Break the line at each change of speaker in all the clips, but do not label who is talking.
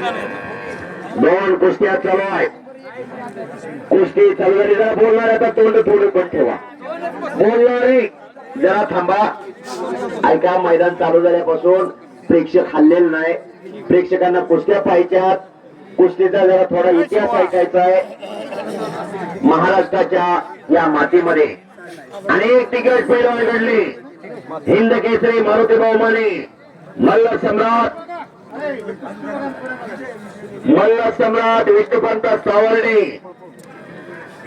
दोन कुस्त्या चालू आहेत. कुस्ती चालू झाली. जरा बोलणार आता तोंड थोडं पण ठेवा. बोलणारे जरा थांबा. ऐका, मैदान चालू झाल्यापासून प्रेक्षक हल्लेले नाही. प्रेक्षकांना कुस्त्या पाहायच्यात. कुस्तीचा जरा थोडा इतिहास ऐकायचा आहे. महाराष्ट्राच्या या मातीमध्ये अनेक दिग्गज पैलवान घडले. हिंद केसरी मारुती बहुमाने मल्ल सम्राट विष्णुपंत सावर्डे,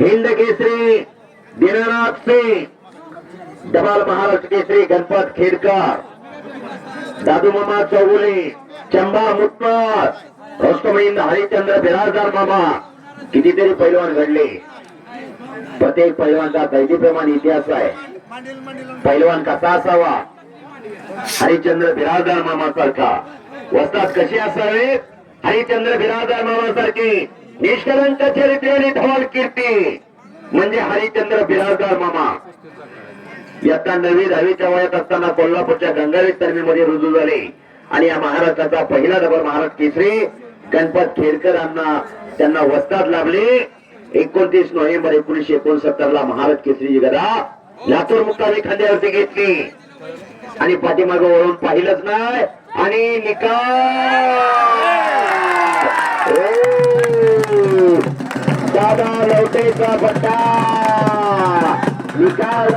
हिंद केसरी दीनानाथ सिंग, डबाल महाराष्ट्र केसरी गणपत खेडकर, दादू मामा चौगुले, चंबा मुत्तर, रोस्तमहिंद हरिचंद्र बिराजदार मामा. कितीतरी पैलवान घडले. प्रत्येक पैलवानचा दैतीप्रमाणे इतिहास आहे. पैलवान कसा असावा? हरिचंद्र बिराजदार मामा सारखा. वस्ताद कसे असावे? हरिचंद्र बिराजदार मामा सारखी. निष्कलंक चरित्र आणि धवल कीर्ती म्हणजे हरिचंद्र बिराजदार मामा. इयत्ता 9वी-10वीच्या वयात असताना कोल्हापूरच्या गंगावेश तर्मीमध्ये रुजू झाले आणि या महाराष्ट्राचा पहिला डबल महाराष्ट्र केसरी गणपत खेडकरांना त्यांना वस्ताद लाभले. 29 नोव्हेंबर 1969 ला महाराष्ट्र केसरीची गदा लातूर मुक्कामी खांद्यावरती घेतली आणि पाठीमागं वळून पाहिलंच नाही. आणि निकाल दादा लवटेचा पट्टा. निकाल